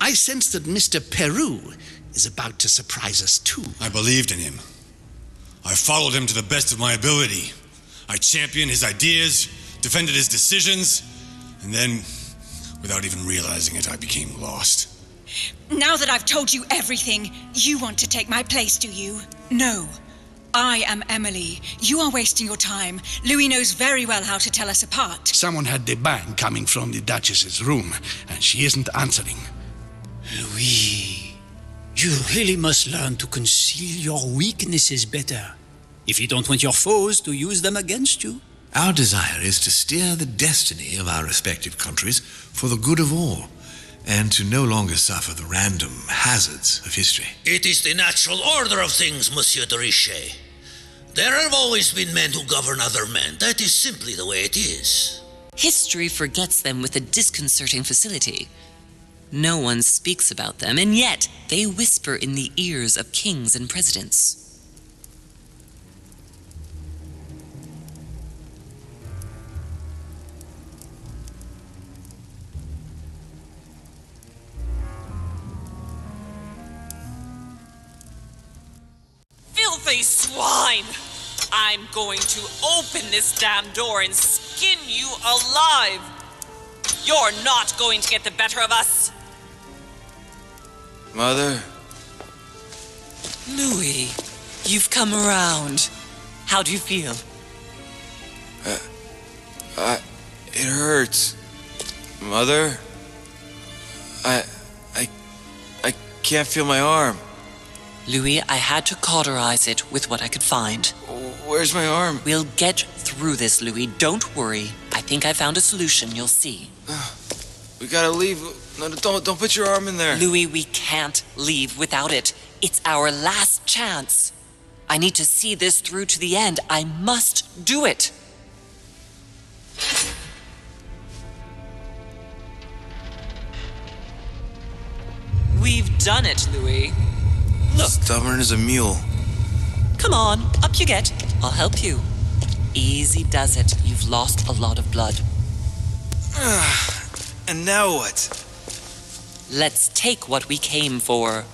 I sense that Mr. Peru is about to surprise us too. I believed in him. I followed him to the best of my ability. I championed his ideas, defended his decisions, and then, without even realizing it, I became lost. Now that I've told you everything, you want to take my place, do you? No. I am Emily. You are wasting your time. Louis knows very well how to tell us apart. Someone had the bang coming from the Duchess's room, and she isn't answering. Louis, you really must learn to conceal your weaknesses better, if you don't want your foes to use them against you. Our desire is to steer the destiny of our respective countries for the good of all, and to no longer suffer the random hazards of history. It is the natural order of things, Monsieur de Richet. There have always been men who govern other men. That is simply the way it is. History forgets them with a disconcerting facility. No one speaks about them, and yet they whisper in the ears of kings and presidents. Filthy swine! I'm going to open this damn door and skin you alive! You're not going to get the better of us! Mother? Louis, you've come around. How do you feel? It hurts. Mother? I can't feel my arm. Louis, I had to cauterize it with what I could find. Where's my arm? We'll get through this, Louis. Don't worry. I think I found a solution. You'll see. We gotta leave. No, don't put your arm in there. Louis, we can't leave without it. It's our last chance. I need to see this through to the end. I must do it. We've done it, Louis. Look. Stubborn as a mule. Come on, up you get. I'll help you. Easy does it. You've lost a lot of blood. And now what? Let's take what we came for.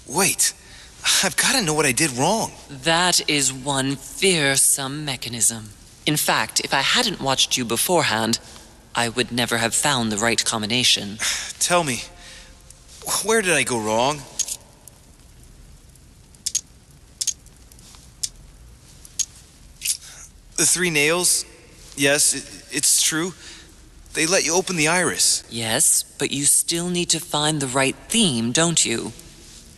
Wait, I've got to know what I did wrong. That is one fearsome mechanism. In fact, if I hadn't watched you beforehand, I would never have found the right combination. Tell me, where did I go wrong? The 3 nails? Yes, it's true. They let you open the iris. Yes, but you still need to find the right theme, don't you?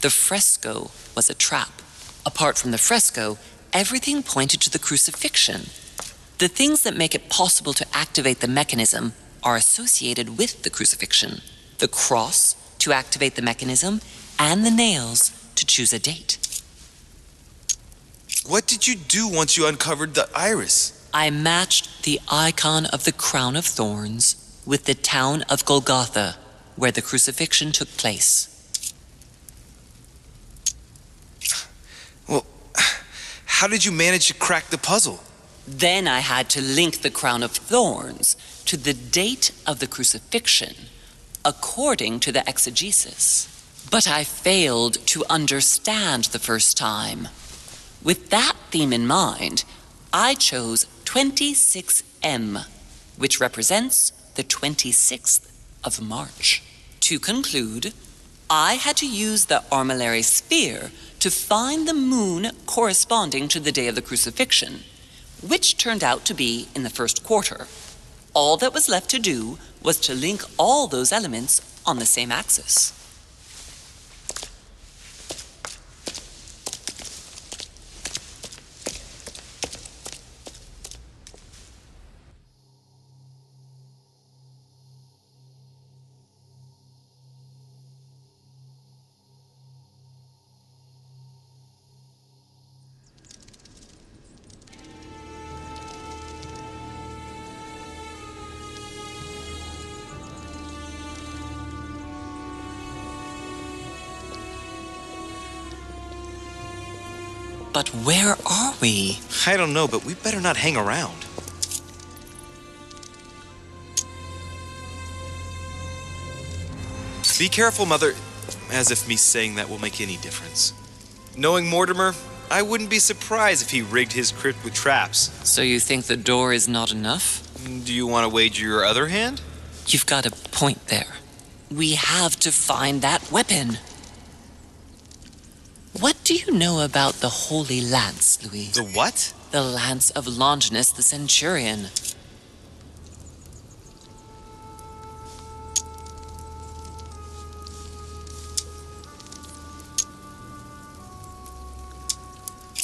The fresco was a trap. Apart from the fresco, everything pointed to the crucifixion. The things that make it possible to activate the mechanism are associated with the crucifixion. The cross to activate the mechanism, and the nails to choose a date. What did you do once you uncovered the iris? I matched the icon of the crown of thorns with the town of Golgotha, where the crucifixion took place. Well, how did you manage to crack the puzzle? Then I had to link the crown of thorns to the date of the crucifixion, according to the exegesis. But I failed to understand the first time. With that theme in mind, I chose 26M, which represents the 26th of March. To conclude, I had to use the armillary sphere to find the moon corresponding to the day of the crucifixion, which turned out to be in the first quarter. All that was left to do was to link all those elements on the same axis. But where are we? I don't know, but we better not hang around. Be careful, Mother. As if me saying that will make any difference. Knowing Mortimer, I wouldn't be surprised if he rigged his crypt with traps. So you think the door is not enough? Do you want to wager your other hand? You've got a point there. We have to find that weapon. What do you know about the Holy Lance, Louis? The what? The Lance of Longinus the Centurion.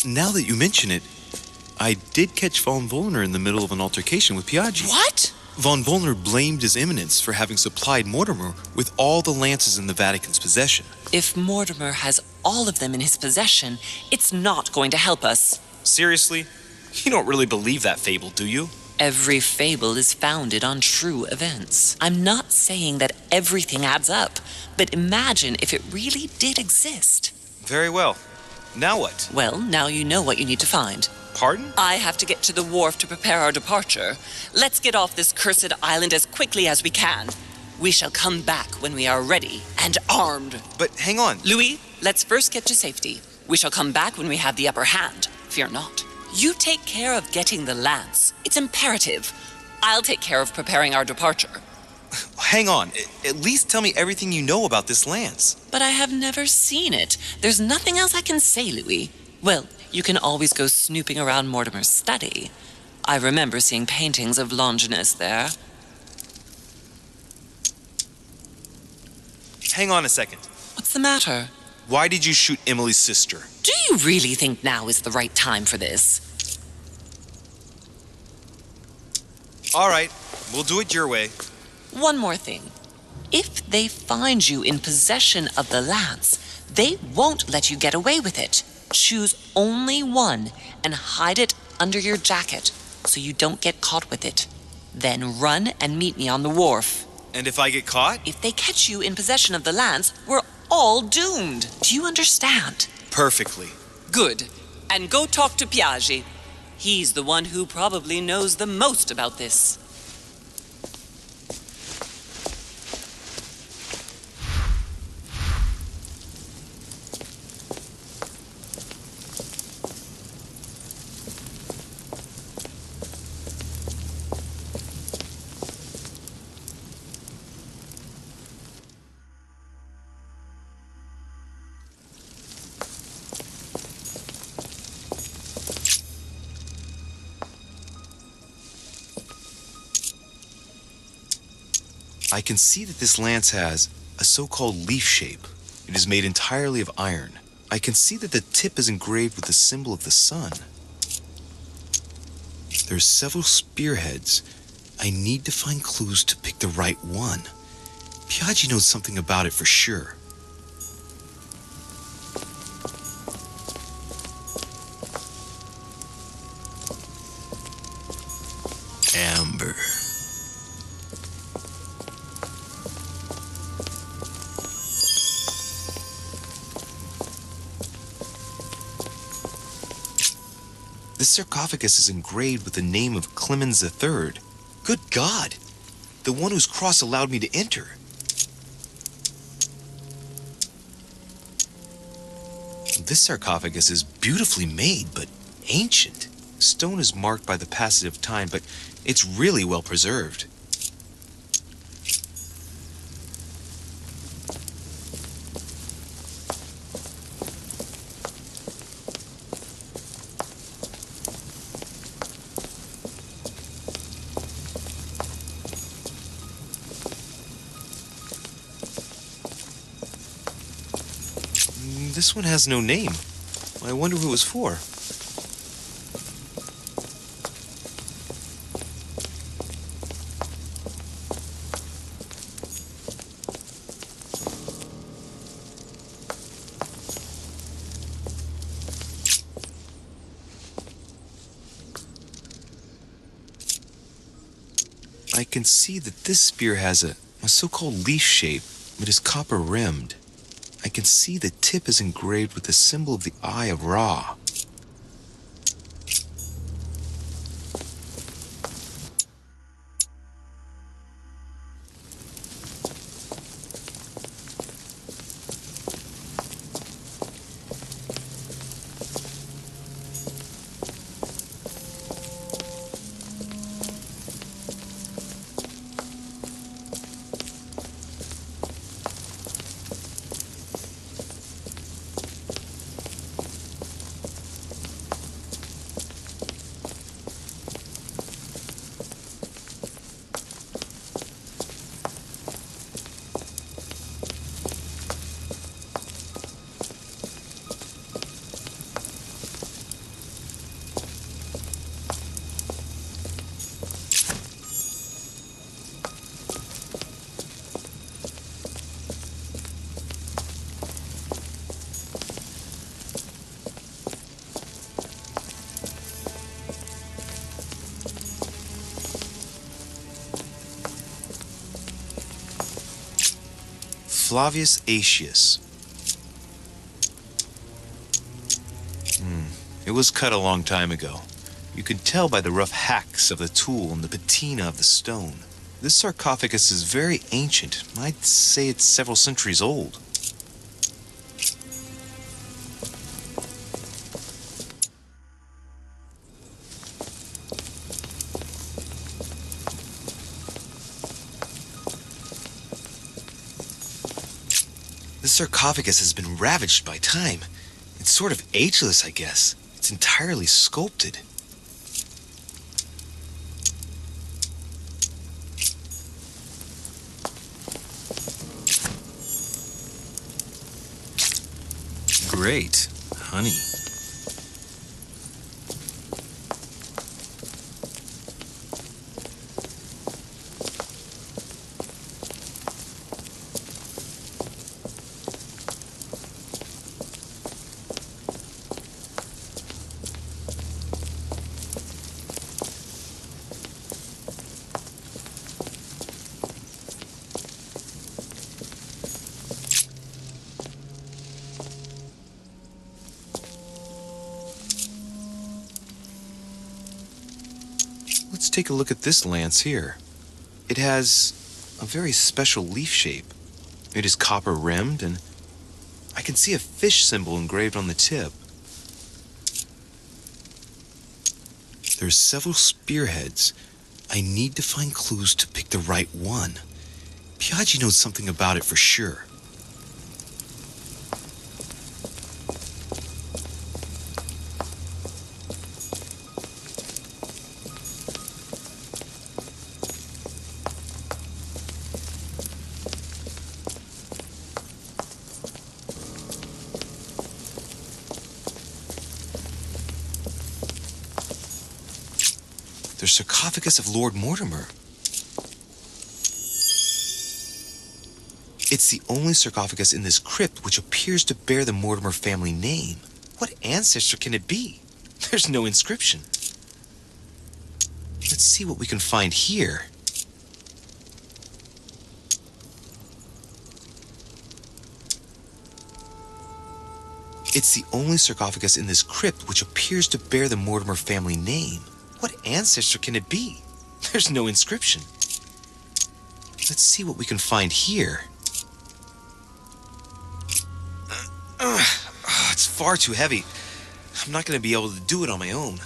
Now that you mention it, I did catch Von Wollner in the middle of an altercation with Piaggi. What? Von Wollner blamed His Eminence for having supplied Mortimer with all the lances in the Vatican's possession. If Mortimer has all of them in his possession, it's not going to help us. Seriously? You don't really believe that fable, do you? Every fable is founded on true events. I'm not saying that everything adds up, but imagine if it really did exist. Very well. Now what? Well, now you know what you need to find. Pardon? I have to get to the wharf to prepare our departure. Let's get off this cursed island as quickly as we can. We shall come back when we are ready and armed. But hang on. Louis, let's first get to safety. We shall come back when we have the upper hand. Fear not. You take care of getting the lance. It's imperative. I'll take care of preparing our departure. Hang on. At least tell me everything you know about this lance. But I have never seen it. There's nothing else I can say, Louis. Well, you can always go snooping around Mortimer's study. I remember seeing paintings of Longinus there. Hang on a second. What's the matter? Why did you shoot Emily's sister? Do you really think now is the right time for this? All right, we'll do it your way. One more thing. If they find you in possession of the lance, they won't let you get away with it. Choose only one and hide it under your jacket so you don't get caught with it. Then run and meet me on the wharf. And if I get caught? If they catch you in possession of the lance, we're all doomed. Do you understand? Perfectly. Good. And go talk to Piaggi. He's the one who probably knows the most about this. I can see that this lance has a so-called leaf shape. It is made entirely of iron. I can see that the tip is engraved with the symbol of the sun. There's several spearheads. I need to find clues to pick the right one. Piaggi knows something about it for sure. Amber. This sarcophagus is engraved with the name of Clemens III. Good God! The one whose cross allowed me to enter. This sarcophagus is beautifully made, but ancient. Stone is marked by the passage of time, but it's really well preserved. This one has no name. I wonder who it was for. I can see that this spear has a so-called leaf shape, but is copper-rimmed. I can see the tip is engraved with the symbol of the Eye of Ra. Flavius Aetius. It was cut a long time ago. You can tell by the rough hacks of the tool and the patina of the stone. This sarcophagus is very ancient. I'd say it's several centuries old. This sarcophagus has been ravaged by time. It's sort of ageless, I guess. It's entirely sculpted. Great. Honey. Let's take a look at this lance here. It has a very special leaf shape. It is copper rimmed, and I can see a fish symbol engraved on the tip. There's several spearheads. I need to find clues to pick the right one. Piaggi knows something about it for sure. The sarcophagus of Lord Mortimer. It's the only sarcophagus in this crypt which appears to bear the Mortimer family name. What ancestor can it be? There's no inscription. Let's see what we can find here. It's the only sarcophagus in this crypt which appears to bear the Mortimer family name. What ancestor can it be? There's no inscription. Let's see what we can find here. It's far too heavy. I'm not going to be able to do it on my own.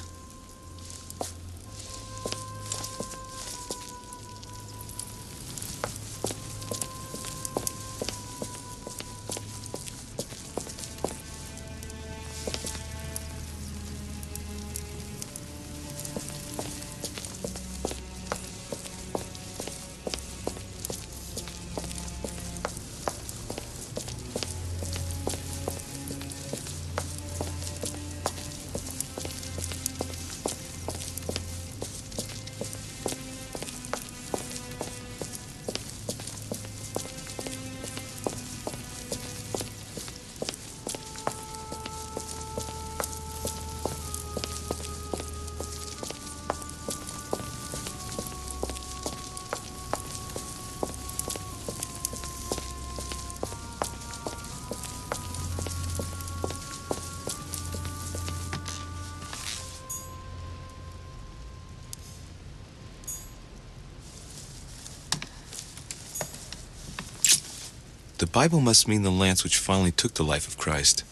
The Bible must mean the lance which finally took the life of Christ.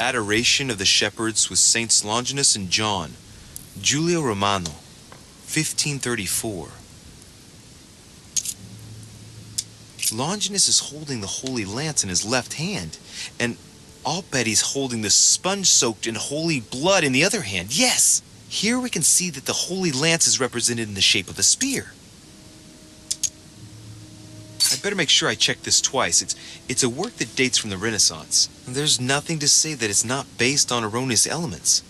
Adoration of the Shepherds with Saints Longinus and John, Giulio Romano, 1534. Longinus is holding the Holy Lance in his left hand, and I'll bet he's holding the sponge soaked in holy blood in the other hand. Yes! Here we can see that the Holy Lance is represented in the shape of a spear. I'd better make sure I check this twice. It's a work that dates from the Renaissance. There's nothing to say that it's not based on erroneous elements.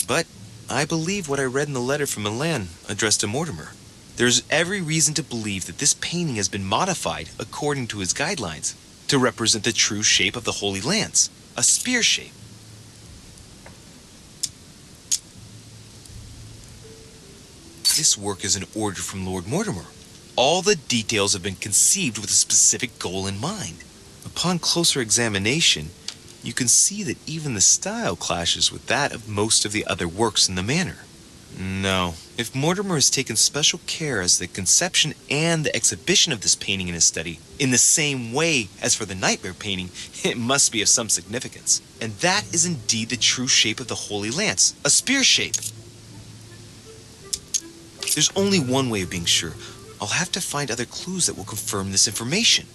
But I believe what I read in the letter from Milan addressed to Mortimer. There's every reason to believe that this painting has been modified according to his guidelines to represent the true shape of the Holy Lance, a spear shape. This work is an order from Lord Mortimer. All the details have been conceived with a specific goal in mind. Upon closer examination, you can see that even the style clashes with that of most of the other works in the manor. No, if Mortimer has taken special care as the conception and the exhibition of this painting in his study, in the same way as for the nightmare painting, it must be of some significance. And that is indeed the true shape of the Holy Lance, a spear shape. There's only one way of being sure. I'll have to find other clues that will confirm this information.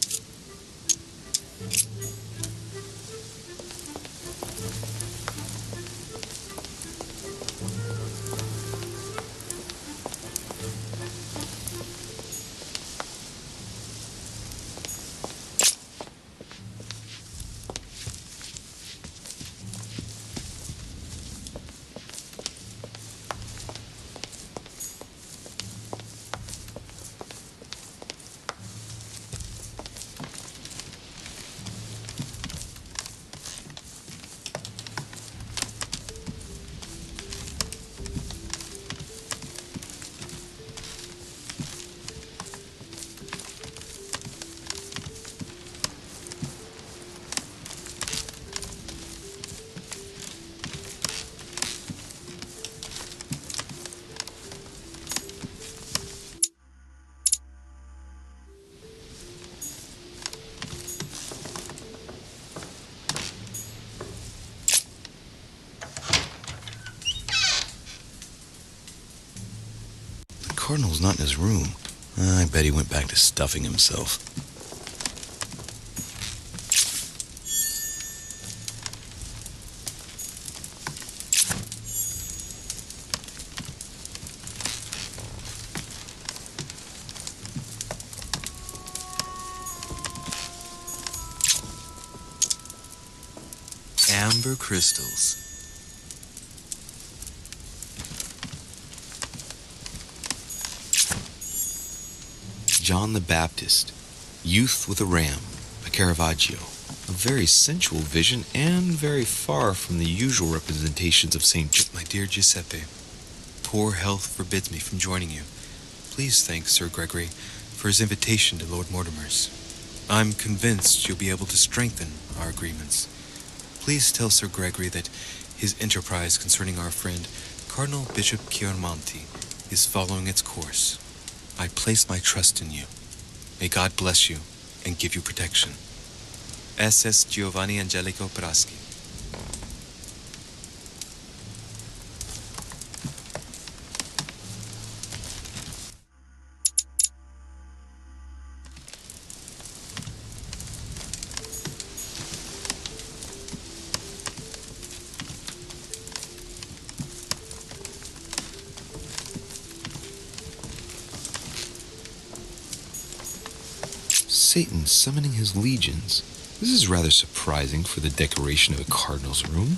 The Cardinal's not in his room. I bet he went back to stuffing himself. Amber crystals. John the Baptist, Youth with a Ram, a Caravaggio. A very sensual vision and very far from the usual representations of Saint. My dear Giuseppe, poor health forbids me from joining you. Please thank Sir Gregory for his invitation to Lord Mortimer's. I'm convinced you'll be able to strengthen our agreements. Please tell Sir Gregory that his enterprise concerning our friend, Cardinal Bishop Chiaramonti, is following its course. I place my trust in you. May God bless you and give you protection. SS Giovanni Angelico Praschi. Satan summoning his legions. This is rather surprising for the decoration of a cardinal's room.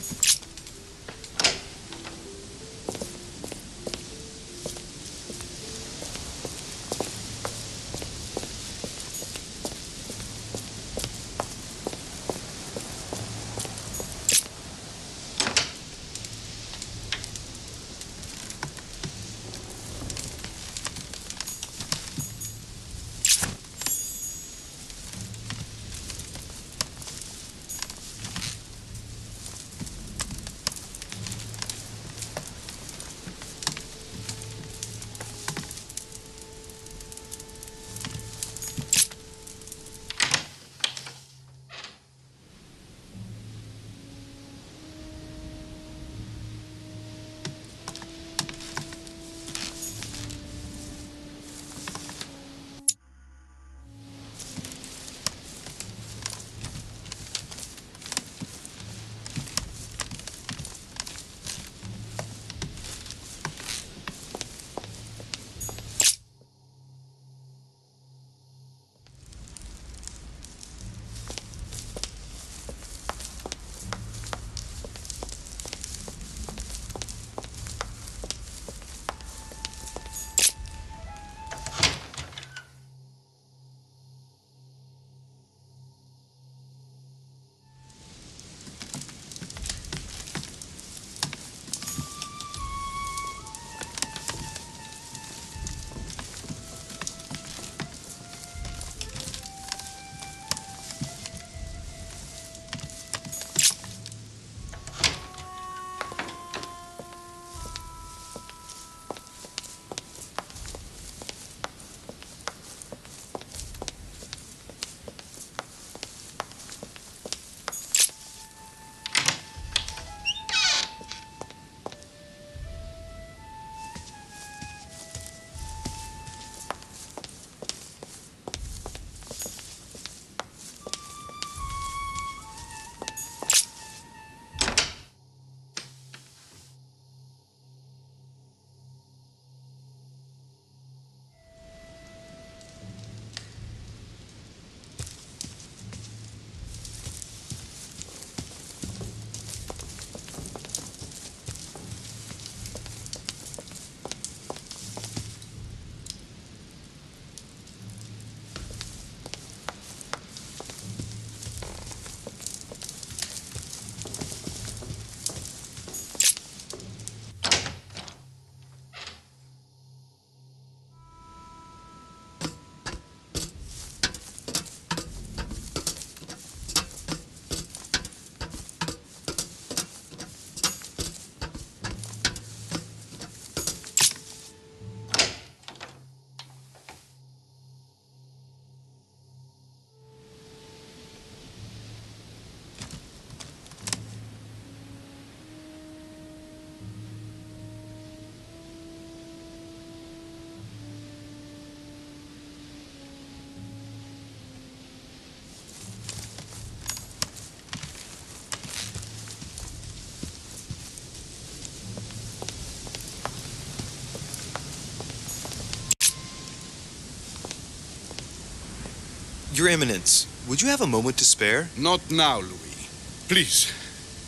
Your Eminence, would you have a moment to spare? Not now, Louis. Please,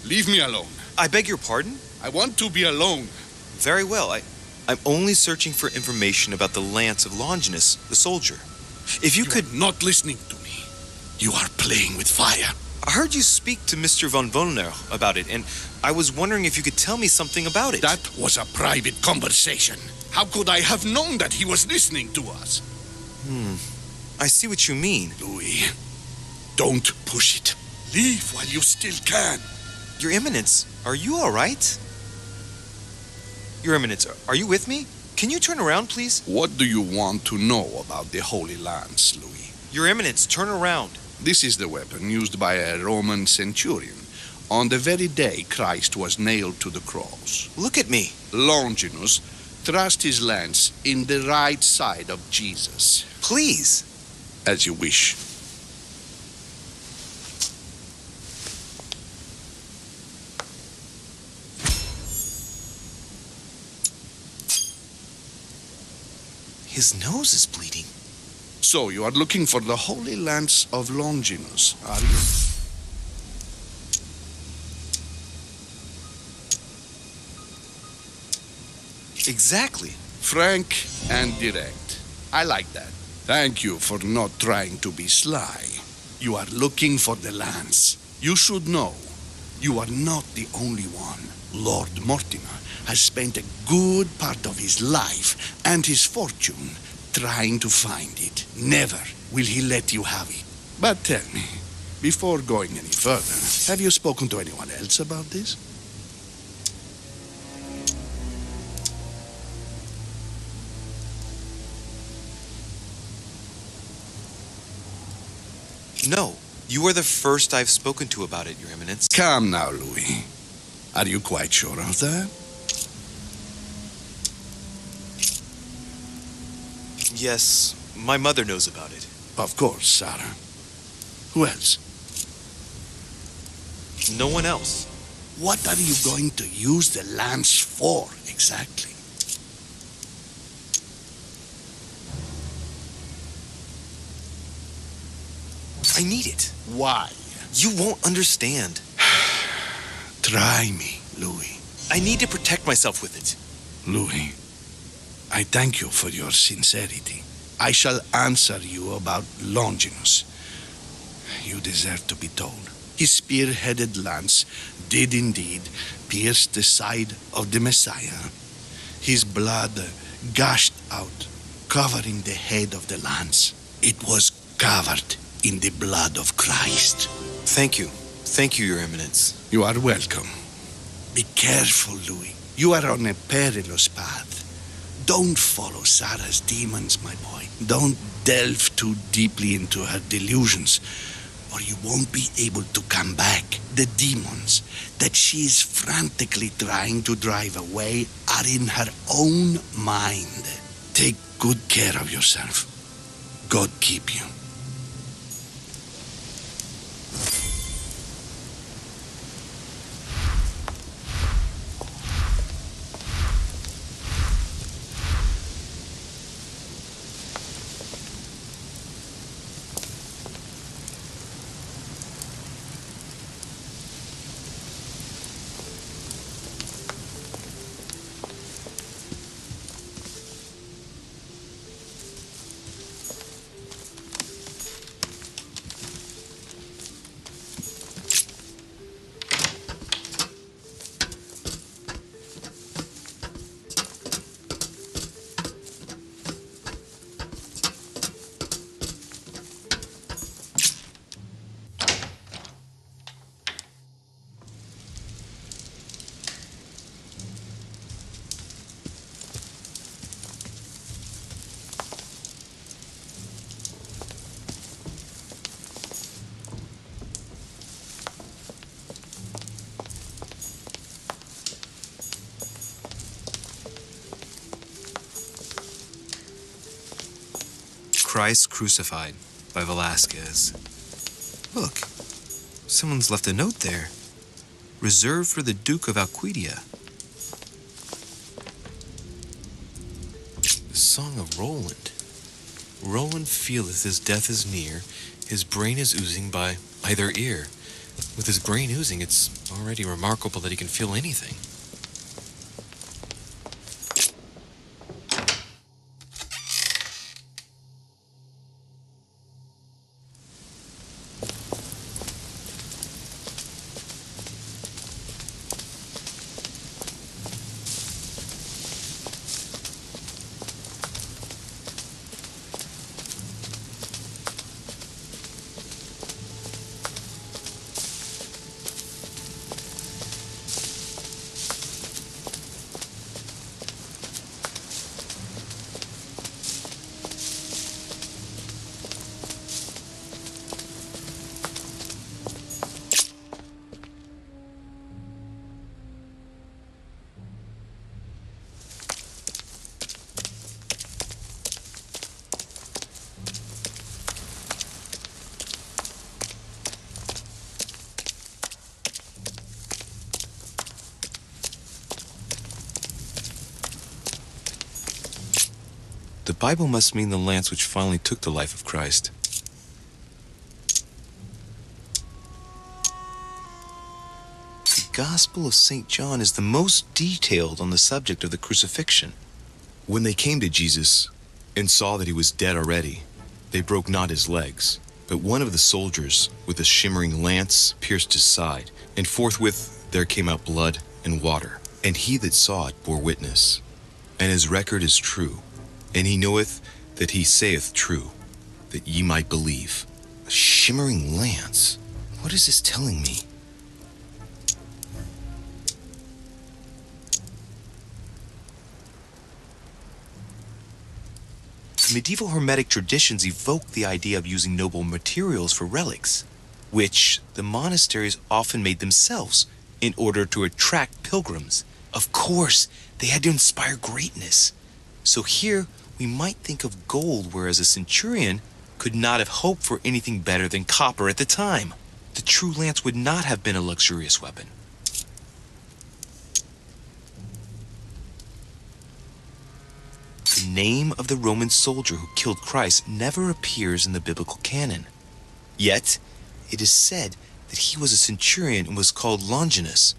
leave me alone. I beg your pardon? I want to be alone. Very well. I'm only searching for information about the lance of Longinus, the soldier. If you could... not listening to me. You are playing with fire. I heard you speak to Mr. von Wollner about it, and I was wondering if you could tell me something about it. That was a private conversation. How could I have known that he was listening to us? I see what you mean. Louis, don't push it. Leave while you still can. Your Eminence, are you all right? Your Eminence, are you with me? Can you turn around, please? What do you want to know about the Holy Lance, Louis? Your Eminence, turn around. This is the weapon used by a Roman centurion on the very day Christ was nailed to the cross. Look at me. Longinus thrust his lance in the right side of Jesus. Please. As you wish. His nose is bleeding. So you are looking for the Holy Lance of Longinus, are you? Exactly. Frank and direct. I like that. Thank you for not trying to be sly. You are looking for the lance. You should know, you are not the only one. Lord Mortimer has spent a good part of his life and his fortune trying to find it. Never will he let you have it. But tell me, before going any further, have you spoken to anyone else about this? No, you are the first I've spoken to about it, Your Eminence. Come now, Louis. Are you quite sure of that? Yes, my mother knows about it. Of course, Sarah. Who else? No one else. What are you going to use the lance for, exactly? I need it. Why? You won't understand. Try me, Louis. I need to protect myself with it. Louis, I thank you for your sincerity. I shall answer you about Longinus. You deserve to be told. His spear-headed lance did indeed pierce the side of the Messiah. His blood gushed out, covering the head of the lance. It was covered in the blood of Christ. Thank you. Thank you, Your Eminence. You are welcome. Be careful, Louis. You are on a perilous path. Don't follow Sarah's demons, my boy. Don't delve too deeply into her delusions, or you won't be able to come back. The demons that she is frantically trying to drive away are in her own mind. Take good care of yourself. God keep you. Christ Crucified by Velasquez. Look, someone's left a note there. Reserved for the Duke of Alcudia. The Song of Roland. Roland feeleth his death is near, His brain is oozing by either ear. With his brain oozing, it's already remarkable that he can feel anything. The Bible must mean the lance which finally took the life of Christ. The Gospel of St. John is the most detailed on the subject of the crucifixion. When they came to Jesus and saw that he was dead already, they broke not his legs, but one of the soldiers with a shimmering lance pierced his side, and forthwith there came out blood and water. And he that saw it bore witness, and his record is true. And he knoweth that he saith true, that ye might believe. A shimmering lance? What is this telling me? Medieval Hermetic traditions evoke the idea of using noble materials for relics, which the monasteries often made themselves in order to attract pilgrims. Of course, they had to inspire greatness. So here, we might think of gold, whereas a centurion could not have hoped for anything better than copper at the time. The true lance would not have been a luxurious weapon. The name of the Roman soldier who killed Christ never appears in the biblical canon. Yet, it is said that he was a centurion and was called Longinus.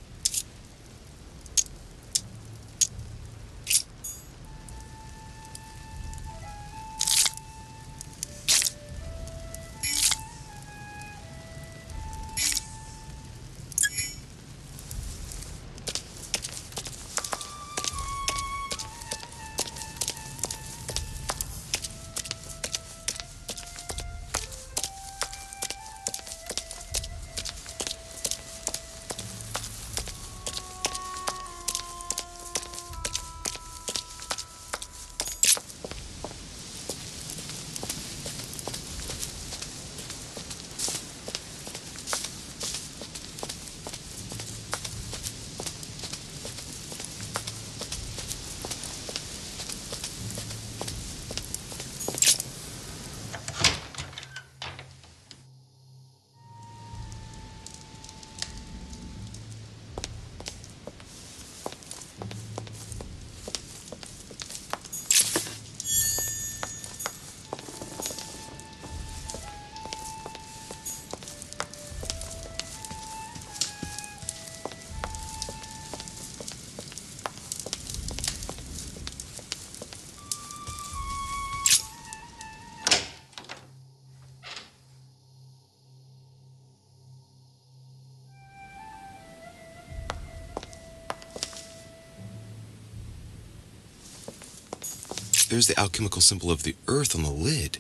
There's the alchemical symbol of the earth on the lid.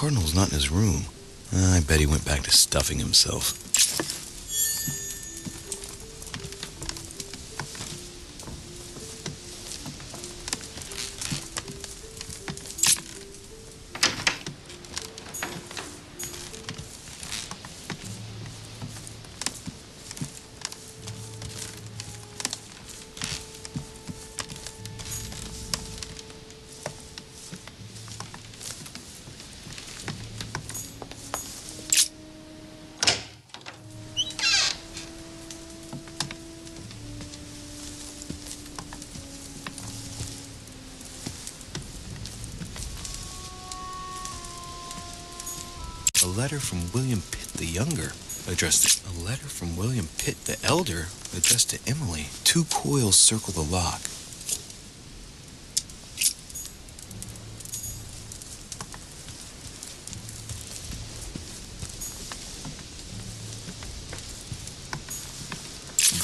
cardinal's not in his room. I bet he went back to stuffing himself. A letter from William Pitt the Younger, addressed to... A letter from William Pitt the Elder, addressed to Emily. 2 coils circle the lock.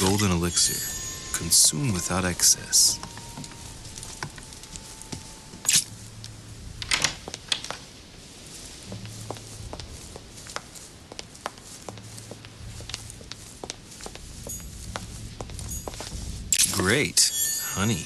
Golden elixir. Consume without excess. Great. Honey.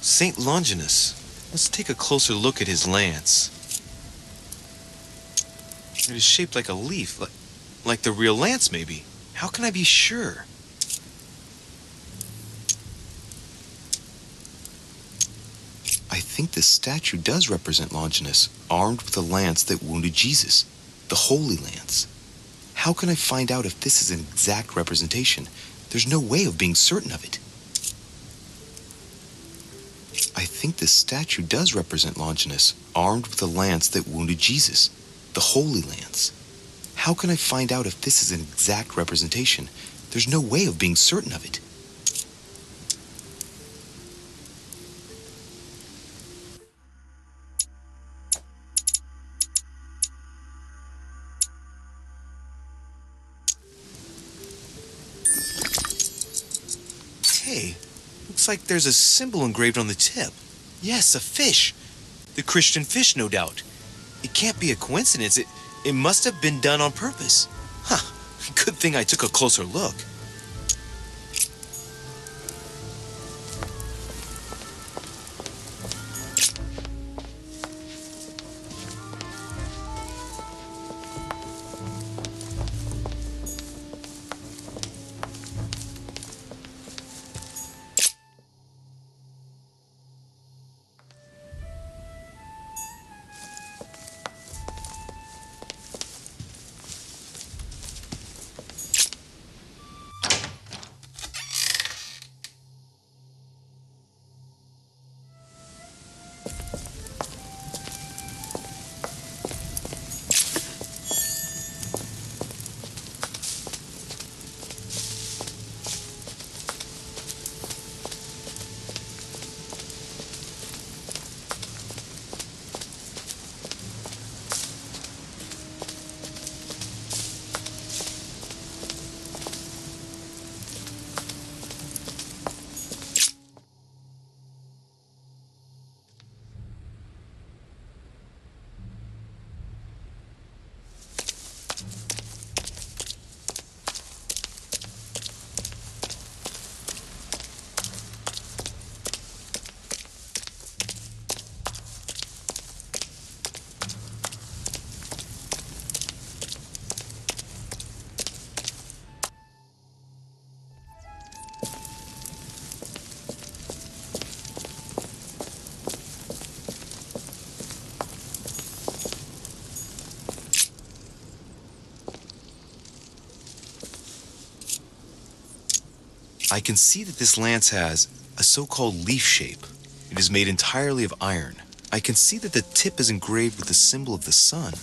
St. Longinus. Let's take a closer look at his lance. It is shaped like a leaf, like the real lance, maybe. How can I be sure? I think this statue does represent Longinus, armed with a lance that wounded Jesus, the Holy Lance. How can I find out if this is an exact representation? There's no way of being certain of it. I think this statue does represent Longinus, armed with a lance that wounded Jesus, the Holy Lance. How can I find out if this is an exact representation? There's no way of being certain of it. Hey, looks like there's a symbol engraved on the tip. Yes, a fish. The Christian fish, no doubt. It can't be a coincidence. It must have been done on purpose. Huh. Good thing I took a closer look. I can see that this lance has a so-called leaf shape. It is made entirely of iron. I can see that the tip is engraved with the symbol of the sun.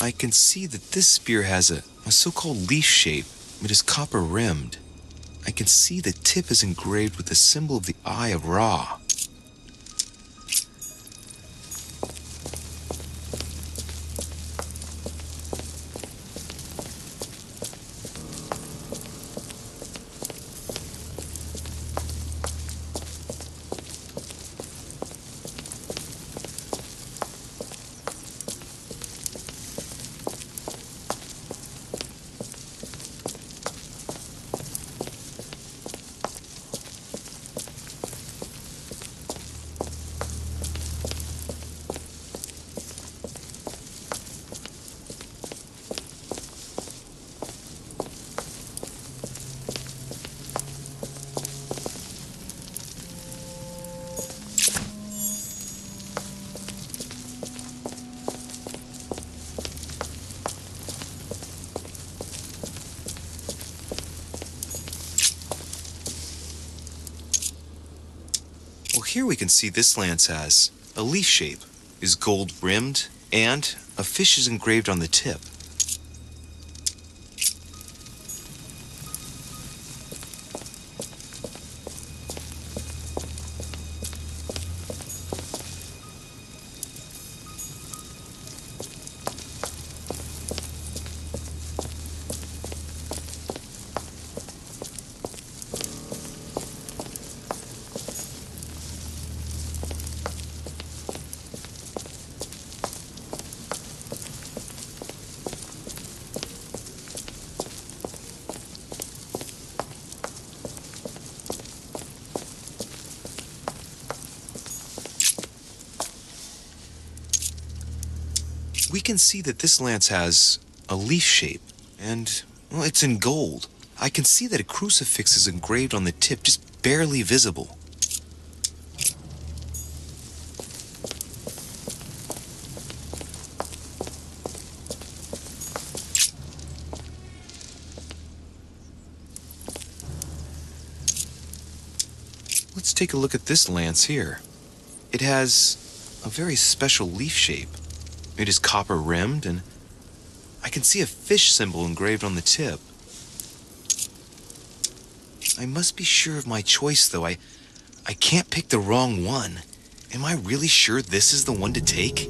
I can see that this spear has a so-called leaf shape. It is copper rimmed. I can see the tip is engraved with the symbol of the Eye of Ra. Well, here we can see this lance has a leaf shape, is gold rimmed, and a fish is engraved on the tip. We can see that this lance has a leaf shape, and, well, it's in gold. I can see that a crucifix is engraved on the tip, just barely visible. Let's take a look at this lance here. It has a very special leaf shape. It is copper rimmed, and I can see a fish symbol engraved on the tip. I must be sure of my choice, though. I can't pick the wrong one. Am I really sure this is the one to take?